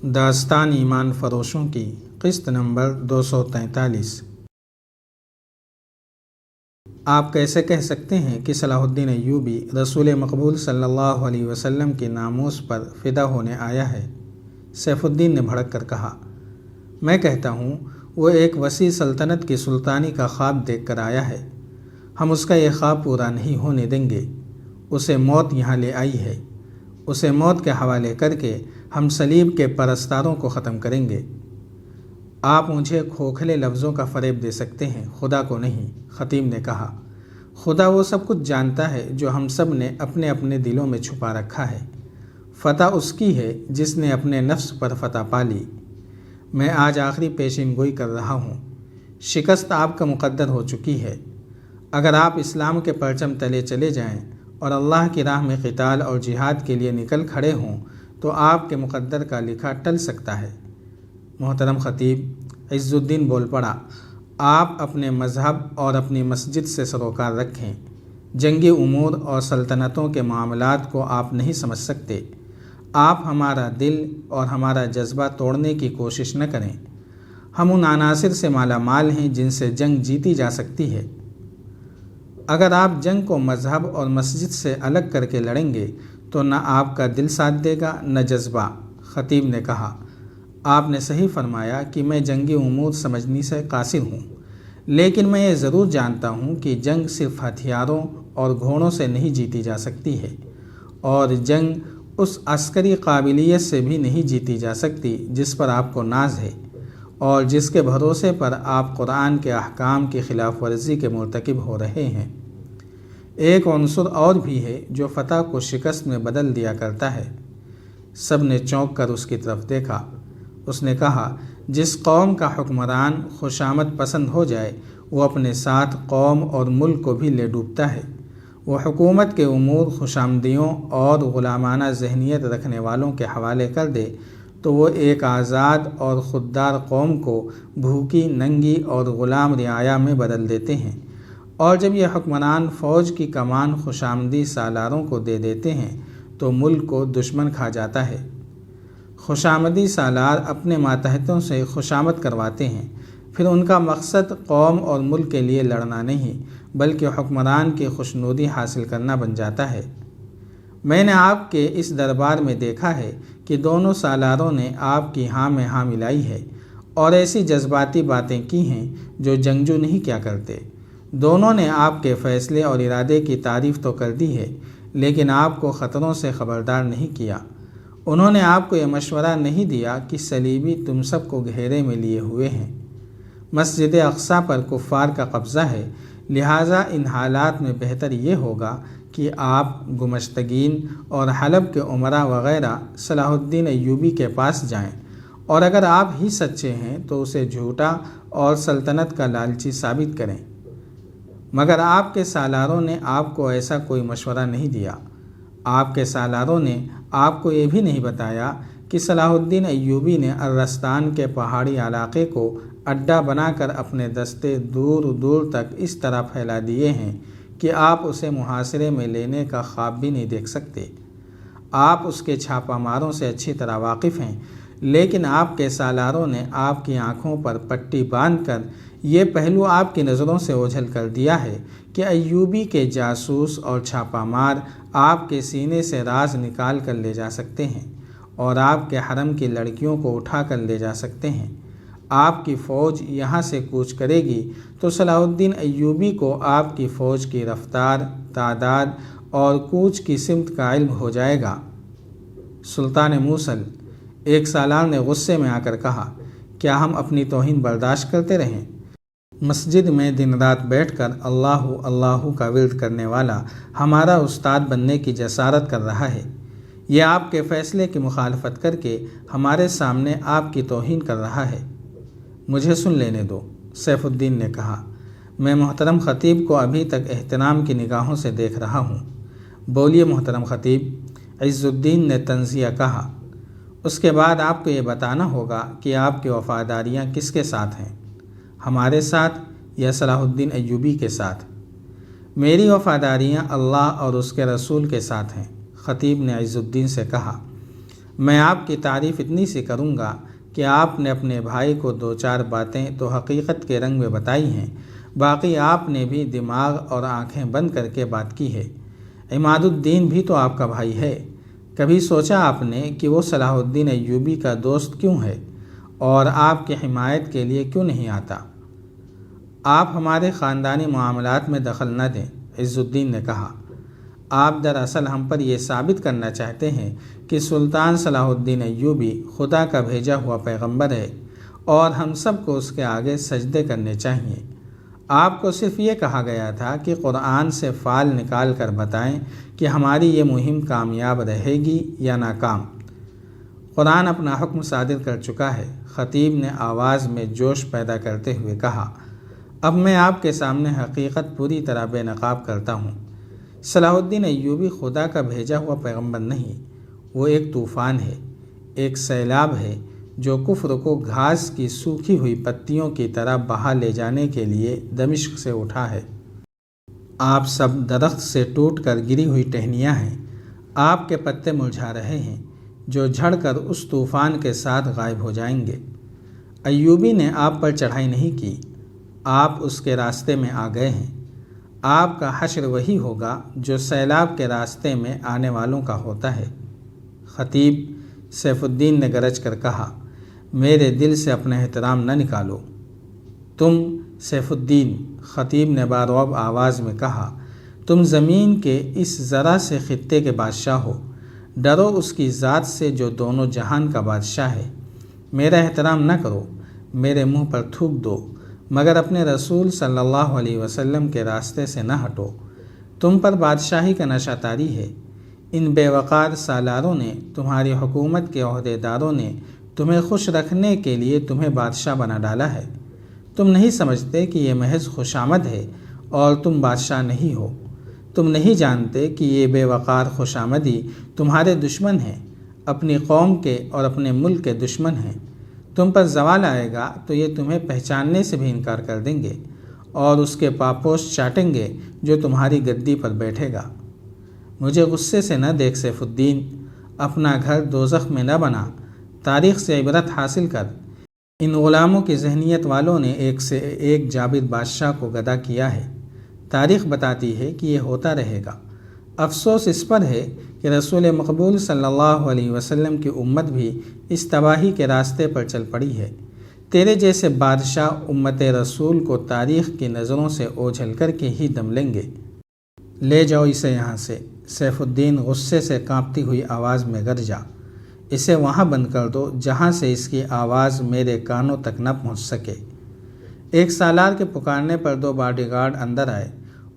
داستان ایمان فروشوں کی قسط نمبر 243۔ آپ کیسے کہہ سکتے ہیں کہ صلاح الدین ایوبی رسول مقبول صلی اللہ علیہ وسلم کے ناموس پر فدا ہونے آیا ہے؟ سیف الدین نے بھڑک کر کہا، میں کہتا ہوں وہ ایک وسیع سلطنت کی سلطانی کا خواب دیکھ کر آیا ہے۔ ہم اس کا یہ خواب پورا نہیں ہونے دیں گے۔ اسے موت یہاں لے آئی ہے۔ اسے موت کے حوالے کر کے ہم صلیب کے پرستاروں کو ختم کریں گے۔ آپ مجھے کھوکھلے لفظوں کا فریب دے سکتے ہیں، خدا کو نہیں۔ خطیب نے کہا، خدا وہ سب کچھ جانتا ہے جو ہم سب نے اپنے اپنے دلوں میں چھپا رکھا ہے۔ فتح اس کی ہے جس نے اپنے نفس پر فتح پا لی۔ میں آج آخری پیشین گوئی کر رہا ہوں۔ شکست آپ کا مقدر ہو چکی ہے۔ اگر آپ اسلام کے پرچم تلے چلے جائیں اور اللہ کی راہ میں قتال اور جہاد کے لیے نکل کھڑے ہوں تو آپ کے مقدر کا لکھا ٹل سکتا ہے۔ محترم خطیب، عز الدین بول پڑا، آپ اپنے مذہب اور اپنی مسجد سے سروکار رکھیں۔ جنگی امور اور سلطنتوں کے معاملات کو آپ نہیں سمجھ سکتے۔ آپ ہمارا دل اور ہمارا جذبہ توڑنے کی کوشش نہ کریں۔ ہم ان عناصر سے مالا مال ہیں جن سے جنگ جیتی جا سکتی ہے۔ اگر آپ جنگ کو مذہب اور مسجد سے الگ کر کے لڑیں گے تو نہ آپ کا دل ساتھ دے گا نہ جذبہ۔ خطیب نے کہا، آپ نے صحیح فرمایا کہ میں جنگی امور سمجھنے سے قاصر ہوں، لیکن میں یہ ضرور جانتا ہوں کہ جنگ صرف ہتھیاروں اور گھوڑوں سے نہیں جیتی جا سکتی ہے، اور جنگ اس عسکری قابلیت سے بھی نہیں جیتی جا سکتی جس پر آپ کو ناز ہے اور جس کے بھروسے پر آپ قرآن کے احکام کی خلاف ورزی کے مرتکب ہو رہے ہیں۔ ایک عنصر اور بھی ہے جو فتح کو شکست میں بدل دیا کرتا ہے۔ سب نے چونک کر اس کی طرف دیکھا۔ اس نے کہا، جس قوم کا حکمران خوشامد پسند ہو جائے وہ اپنے ساتھ قوم اور ملک کو بھی لے ڈوبتا ہے۔ وہ حکومت کے امور خوشامدیوں اور غلامانہ ذہنیت رکھنے والوں کے حوالے کر دے تو وہ ایک آزاد اور خوددار قوم کو بھوکی، ننگی اور غلام رعایا میں بدل دیتے ہیں، اور جب یہ حکمران فوج کی کمان خوشامدی سالاروں کو دے دیتے ہیں تو ملک کو دشمن کھا جاتا ہے۔ خوشامدی سالار اپنے ماتحتوں سے خوشامد کرواتے ہیں، پھر ان کا مقصد قوم اور ملک کے لیے لڑنا نہیں بلکہ حکمران کی خوشنودی حاصل کرنا بن جاتا ہے۔ میں نے آپ کے اس دربار میں دیکھا ہے کہ دونوں سالاروں نے آپ کی ہاں میں ہاں ملائی ہے اور ایسی جذباتی باتیں کی ہیں جو جنگجو نہیں کیا کرتے۔ دونوں نے آپ کے فیصلے اور ارادے کی تعریف تو کر دی ہے، لیکن آپ کو خطروں سے خبردار نہیں کیا۔ انہوں نے آپ کو یہ مشورہ نہیں دیا کہ صلیبی تم سب کو گھیرے میں لیے ہوئے ہیں۔ مسجد اقصیٰ پر کفار کا قبضہ ہے، لہٰذا ان حالات میں بہتر یہ ہوگا کہ آپ گمشتگین اور حلب کے امراء وغیرہ صلاح الدین ایوبی کے پاس جائیں، اور اگر آپ ہی سچے ہیں تو اسے جھوٹا اور سلطنت کا لالچی ثابت کریں۔ مگر آپ کے سالاروں نے آپ کو ایسا کوئی مشورہ نہیں دیا۔ آپ کے سالاروں نے آپ کو یہ بھی نہیں بتایا کہ صلاح الدین ایوبی نے ارستان کے پہاڑی علاقے کو اڈا بنا کر اپنے دستے دور دور تک اس طرح پھیلا دیے ہیں کہ آپ اسے محاصرے میں لینے کا خواب بھی نہیں دیکھ سکتے۔ آپ اس کے چھاپہ ماروں سے اچھی طرح واقف ہیں، لیکن آپ کے سالاروں نے آپ کی آنکھوں پر پٹی باندھ کر یہ پہلو آپ کی نظروں سے اوجھل کر دیا ہے کہ ایوبی کے جاسوس اور چھاپہ مار آپ کے سینے سے راز نکال کر لے جا سکتے ہیں اور آپ کے حرم کی لڑکیوں کو اٹھا کر لے جا سکتے ہیں۔ آپ کی فوج یہاں سے کوچ کرے گی تو صلاح الدین ایوبی کو آپ کی فوج کی رفتار، تعداد اور کوچ کی سمت کا علم ہو جائے گا۔ سلطان موصل، ایک سالار نے غصے میں آ کر کہا، کیا ہم اپنی توہین برداشت کرتے رہیں؟ مسجد میں دن رات بیٹھ کر اللہ اللہ کا ورد کرنے والا ہمارا استاد بننے کی جسارت کر رہا ہے۔ یہ آپ کے فیصلے کی مخالفت کر کے ہمارے سامنے آپ کی توہین کر رہا ہے۔ مجھے سن لینے دو، سیف الدین نے کہا۔ میں محترم خطیب کو ابھی تک احترام کی نگاہوں سے دیکھ رہا ہوں۔ بولیے محترم خطیب، عز الدین نے تنزیہ کہا۔ اس کے بعد آپ کو یہ بتانا ہوگا کہ آپ کی وفاداریاں کس کے ساتھ ہیں، ہمارے ساتھ یا صلاح الدین ایوبی کے ساتھ؟ میری وفاداریاں اللہ اور اس کے رسول کے ساتھ ہیں، خطیب نے عز الدین سے کہا۔ میں آپ کی تعریف اتنی سی کروں گا کہ آپ نے اپنے بھائی کو 2-4 باتیں تو حقیقت کے رنگ میں بتائی ہیں، باقی آپ نے بھی دماغ اور آنکھیں بند کر کے بات کی ہے۔ عماد الدین بھی تو آپ کا بھائی ہے۔ کبھی سوچا آپ نے کہ وہ صلاح الدین ایوبی کا دوست کیوں ہے اور آپ کی حمایت کے لیے کیوں نہیں آتا؟ آپ ہمارے خاندانی معاملات میں دخل نہ دیں، عز الدین نے کہا۔ آپ دراصل ہم پر یہ ثابت کرنا چاہتے ہیں کہ سلطان صلاح الدین ایوبی خدا کا بھیجا ہوا پیغمبر ہے اور ہم سب کو اس کے آگے سجدے کرنے چاہیے۔ آپ کو صرف یہ کہا گیا تھا کہ قرآن سے فال نکال کر بتائیں کہ ہماری یہ مہم کامیاب رہے گی یا ناکام۔ قرآن اپنا حکم صادر کر چکا ہے، خطیب نے آواز میں جوش پیدا کرتے ہوئے کہا۔ اب میں آپ کے سامنے حقیقت پوری طرح بے نقاب کرتا ہوں۔ صلاح الدین ایوبی خدا کا بھیجا ہوا پیغمبر نہیں، وہ ایک طوفان ہے، ایک سیلاب ہے جو کفر کو گھاس کی سوکھی ہوئی پتیوں کی طرح بہا لے جانے کے لیے دمشق سے اٹھا ہے۔ آپ سب درخت سے ٹوٹ کر گری ہوئی ٹہنیاں ہیں، آپ کے پتے مرجھا رہے ہیں جو جھڑ کر اس طوفان کے ساتھ غائب ہو جائیں گے۔ ایوبی نے آپ پر چڑھائی نہیں کی، آپ اس کے راستے میں آ گئے ہیں۔ آپ کا حشر وہی ہوگا جو سیلاب کے راستے میں آنے والوں کا ہوتا ہے۔ خطیب سیف الدین نے گرج کر کہا، میرے دل سے اپنا احترام نہ نکالو۔ تم سیف الدین، خطیب نے بارعب آواز میں کہا، تم زمین کے اس ذرا سے خطے کے بادشاہ ہو، ڈرو اس کی ذات سے جو دونوں جہان کا بادشاہ ہے۔ میرا احترام نہ کرو، میرے منہ پر تھوک دو، مگر اپنے رسول صلی اللہ علیہ وسلم کے راستے سے نہ ہٹو۔ تم پر بادشاہی کا نشہ طاری ہے۔ ان بے وقار سالاروں نے، تمہاری حکومت کے عہدے داروں نے تمہیں خوش رکھنے کے لیے تمہیں بادشاہ بنا ڈالا ہے۔ تم نہیں سمجھتے کہ یہ محض خوشامد ہے اور تم بادشاہ نہیں ہو۔ تم نہیں جانتے کہ یہ بے وقار خوشامدی تمہارے دشمن ہیں، اپنی قوم کے اور اپنے ملک کے دشمن ہیں۔ تم پر زوال آئے گا تو یہ تمہیں پہچاننے سے بھی انکار کر دیں گے اور اس کے پاپوش چاٹیں گے جو تمہاری گدی پر بیٹھے گا۔ مجھے غصے سے نہ دیکھ سیف الدین، اپنا گھر دوزخ میں نہ بنا، تاریخ سے عبرت حاصل کر۔ ان غلاموں کی ذہنیت والوں نے ایک سے ایک جابر بادشاہ کو گدا کیا ہے۔ تاریخ بتاتی ہے کہ یہ ہوتا رہے گا۔ افسوس اس پر ہے کہ رسول مقبول صلی اللہ علیہ وسلم کی امت بھی اس تباہی کے راستے پر چل پڑی ہے۔ تیرے جیسے بادشاہ امت رسول کو تاریخ کی نظروں سے اوجھل کر کے ہی دم لیں گے۔ لے جاؤ اسے یہاں سے، سیف الدین غصے سے کانپتی ہوئی آواز میں گرجا۔ اسے وہاں بند کر دو جہاں سے اس کی آواز میرے کانوں تک نہ پہنچ سکے۔ ایک سالار کے پکارنے پر 2 باڈی گارڈ اندر آئے۔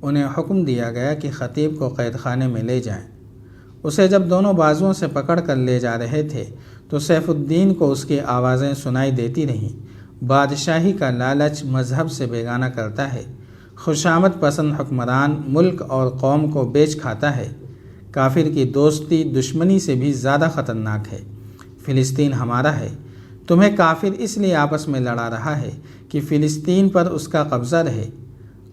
انہیں حکم دیا گیا کہ خطیب کو قید خانے میں لے جائیں۔ اسے جب دونوں بازوؤں سے پکڑ کر لے جا رہے تھے تو سیف الدین کو اس کی آوازیں سنائی دیتی رہیں۔ بادشاہی کا لالچ مذہب سے بیگانہ کرتا ہے۔ خوشامد پسند حکمران ملک اور قوم کو بیچ کھاتا ہے۔ کافر کی دوستی دشمنی سے بھی زیادہ خطرناک ہے۔ فلسطین ہمارا ہے۔ تمہیں کافر اس لیے آپس میں لڑا رہا ہے کہ فلسطین پر اس کا قبضہ رہے۔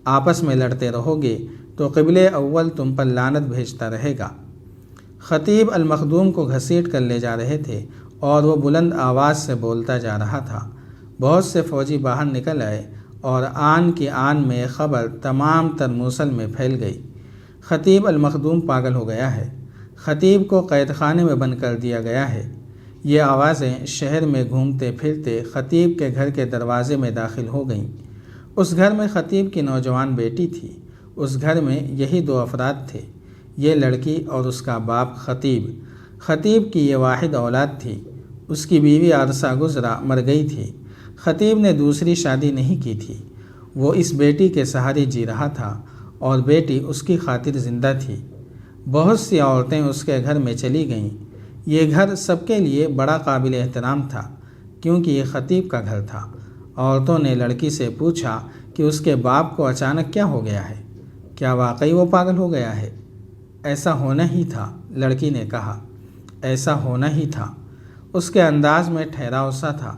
آپس میں لڑتے رہو گے تو قبل اول تم پر لعنت بھیجتا رہے گا۔ خطیب المخدوم کو گھسیٹ کر لے جا رہے تھے اور وہ بلند آواز سے بولتا جا رہا تھا۔ بہت سے فوجی باہر نکل آئے اور آن کی آن میں خبر تمام تر موصل میں پھیل گئی۔ خطیب المخدوم پاگل ہو گیا ہے۔ خطیب کو قید خانے میں بند کر دیا گیا ہے۔ یہ آوازیں شہر میں گھومتے پھرتے خطیب کے گھر کے دروازے میں داخل ہو گئیں۔ اس گھر میں خطیب کی نوجوان بیٹی تھی۔ اس گھر میں یہی 2 افراد تھے، یہ لڑکی اور اس کا باپ خطیب۔ خطیب کی یہ واحد اولاد تھی۔ اس کی بیوی عرصہ گزرا مر گئی تھی۔ خطیب نے دوسری شادی نہیں کی تھی۔ وہ اس بیٹی کے سہارے جی رہا تھا اور بیٹی اس کی خاطر زندہ تھی۔ بہت سی عورتیں اس کے گھر میں چلی گئیں۔ یہ گھر سب کے لیے بڑا قابل احترام تھا کیونکہ یہ خطیب کا گھر تھا۔ عورتوں نے لڑکی سے پوچھا کہ اس کے باپ کو اچانک کیا ہو گیا ہے، کیا واقعی وہ پاگل ہو گیا ہے؟ ایسا ہونا ہی تھا، لڑکی نے کہا، ایسا ہونا ہی تھا۔ اس کے انداز میں ٹھہراؤ سا تھا،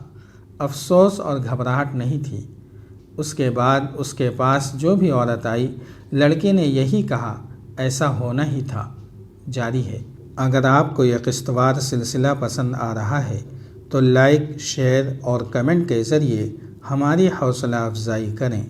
افسوس اور گھبراہٹ نہیں تھی۔ اس کے بعد اس کے پاس جو بھی عورت آئی، لڑکی نے یہی کہا، ایسا ہونا ہی تھا۔ جاری ہے۔ اگر آپ کو یہ قسط وار سلسلہ پسند آ رہا ہے تو لائک، شیئر اور کمنٹ کے ذریعے ہماری حوصلہ افزائی کریں۔